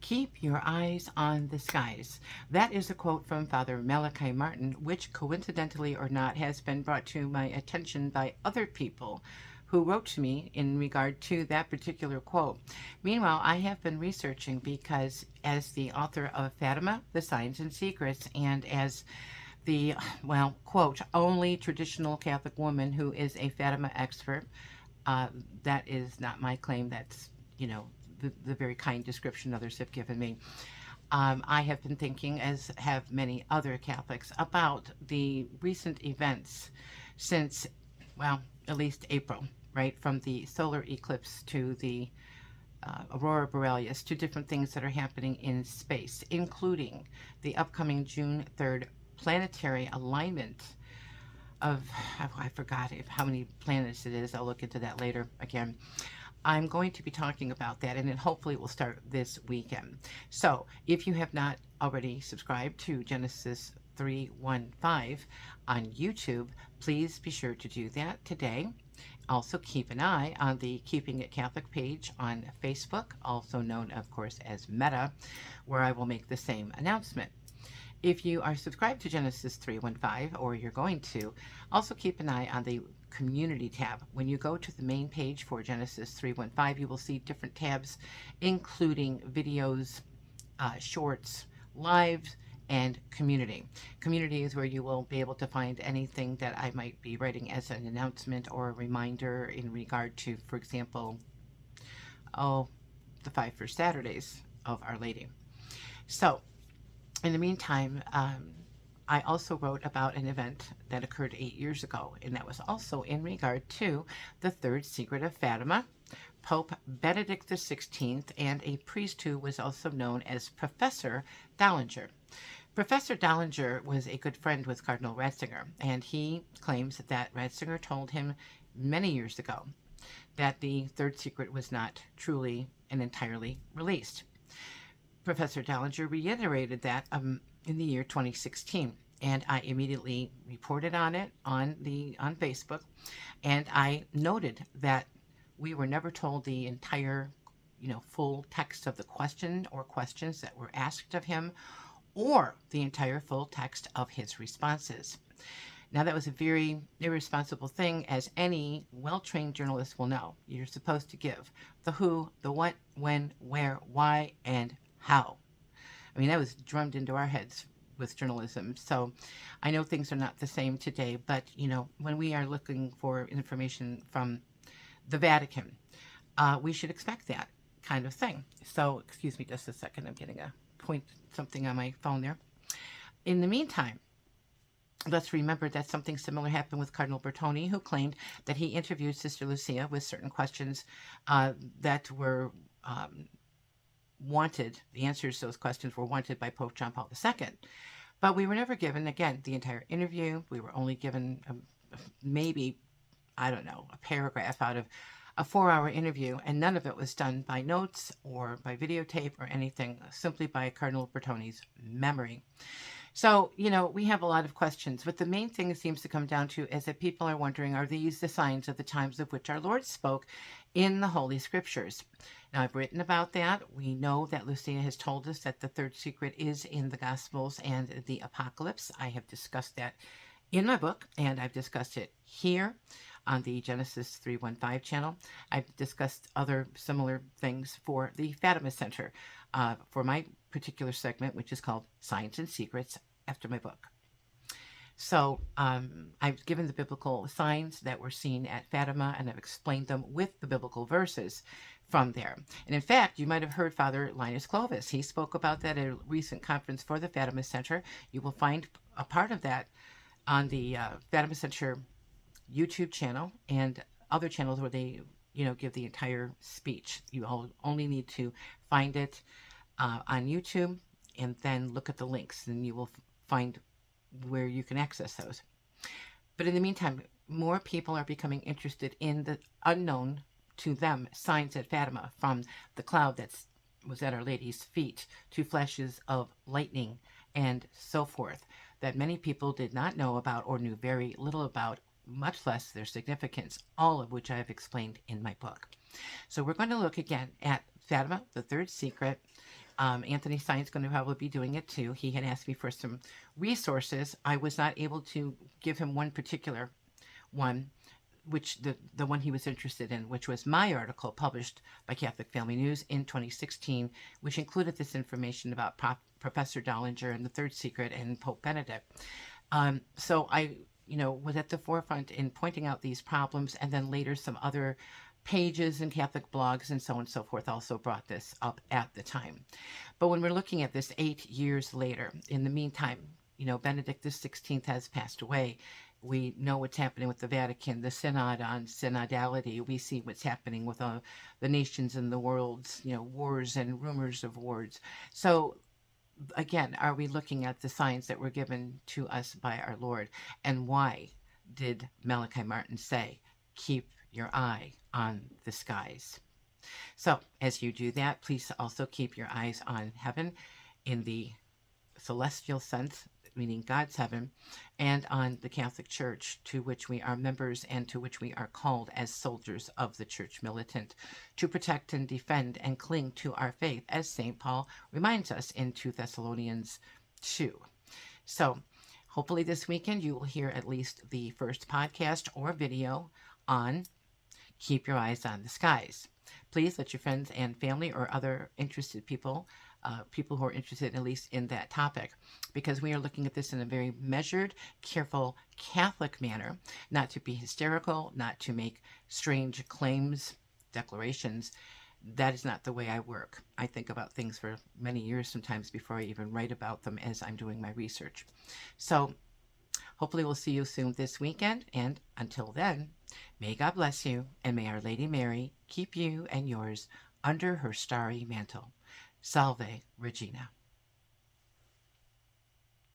Keep your eyes on the skies. That is a quote from Father Malachi Martin, which, coincidentally or not, has been brought to my attention by other people who wrote to me in regard to that particular quote. Meanwhile, I have been researching because, as the author of Fatima, The Signs and Secrets, and as the, well, quote, only traditional Catholic woman who is a Fatima expert, uh, that is not my claim. That's, the very kind description others have given me. I have been thinking, as have many other Catholics, about the recent events since, well, at least April, right? From the solar eclipse to the aurora borealis to different things that are happening in space, including the upcoming June 3rd planetary alignment of, oh, I forgot how many planets it is. I'll look into that later again. I'm going to be talking about that, and it hopefully will start this weekend. So if you have not already subscribed to Genesis 315 on YouTube, please be sure to do that today. Also, keep an eye on the Keeping It Catholic page on Facebook, also known, of course, as Meta, where I will make the same announcement. If you are subscribed to Genesis 315, or you're going to, also keep an eye on the community tab. When you go to the main page for Genesis 315, you will see different tabs, including videos, shorts, lives, and community. Community is where you will be able to find anything that I might be writing as an announcement or a reminder in regard to, for example, the 5 First Saturdays of Our Lady. So, in the meantime, I also wrote about an event that occurred 8 years ago, and that was also in regard to the third secret of Fatima, Pope Benedict XVI, and a priest who was also known as Professor Dollinger. Professor Dollinger was a good friend with Cardinal Ratzinger, and he claims that Ratzinger told him many years ago that the third secret was not truly and entirely released. Professor Dollinger reiterated that in the year 2016, and I immediately reported on it on Facebook, and I noted that we were never told the entire, full text of the question or questions that were asked of him, or the entire full text of his responses. Now, that was a very irresponsible thing, as any well-trained journalist will know. You're supposed to give the who, the what, when, where, why, and how. I mean, that was drummed into our heads with journalism. So I know things are not the same today, but, when we are looking for information from the Vatican, we should expect that kind of thing. So, excuse me just a second. I'm getting a point something on my phone there. In the meantime, let's remember that something similar happened with Cardinal Bertone, who claimed that he interviewed Sister Lucia with certain questions that were wanted. The answers to those questions were wanted by Pope John Paul II. But we were never given, again, the entire interview. We were only given maybe, I don't know, a paragraph out of a 4-hour interview, and none of it was done by notes or by videotape or anything, simply by Cardinal Bertone's memory. So, we have a lot of questions, but the main thing it seems to come down to is that people are wondering, are these the signs of the times of which our Lord spoke in the Holy Scriptures? Now, I've written about that. We know that Lucia has told us that the third secret is in the Gospels and the Apocalypse. I have discussed that in my book, and I've discussed it here on the Genesis 315 channel. I've discussed other similar things for the Fatima Center for my particular segment, which is called Signs and Secrets, after my book. So I've given the biblical signs that were seen at Fatima, and I've explained them with the biblical verses from there. And in fact, you might have heard Father Linus Clovis. He spoke about that at a recent conference for the Fatima Center. You will find a part of that on the Fatima Center YouTube channel and other channels where they, give the entire speech. You only need to find it on YouTube and then look at the links, and you will find where you can access those. But in the meantime, more people are becoming interested in the unknown to them signs at Fatima, from the cloud that was at Our Lady's feet to flashes of lightning and so forth, that many people did not know about or knew very little about, much less their significance, all of which I have explained in my book. So we're going to look again at Fatima, the third secret, Anthony Stein's going to probably be doing it too. He had asked me for some resources. I was not able to give him one particular one, which the one he was interested in, which was my article published by Catholic Family News in 2016, which included this information about Professor Dollinger and the Third Secret and Pope Benedict. So I, was at the forefront in pointing out these problems, and then later some other pages and Catholic blogs and so on and so forth also brought this up at the time. But when we're looking at this 8 years later, in the meantime, Benedict XVI has passed away. We know what's happening with the Vatican, the Synod on synodality. We see what's happening with the nations and the world's, wars and rumors of wars. So again, are we looking at the signs that were given to us by our Lord? And why did Malachi Martin say, keep your eye on the skies? So as you do that, please also keep your eyes on heaven in the celestial sense, meaning God's heaven, and on the Catholic Church, to which we are members and to which we are called as soldiers of the Church militant, to protect and defend and cling to our faith, as St. Paul reminds us in 2 Thessalonians 2. So hopefully this weekend you will hear at least the first podcast or video on Keep Your Eyes on the Skies. Please let your friends and family or other interested people who are interested at least in that topic, because we are looking at this in a very measured, careful, Catholic manner, not to be hysterical, not to make strange claims, declarations. That is not the way I work. I think about things for many years sometimes before I even write about them as I'm doing my research. So hopefully we'll see you soon this weekend, and until then, may God bless you, and may Our Lady Mary keep you and yours under her starry mantle. Salve Regina.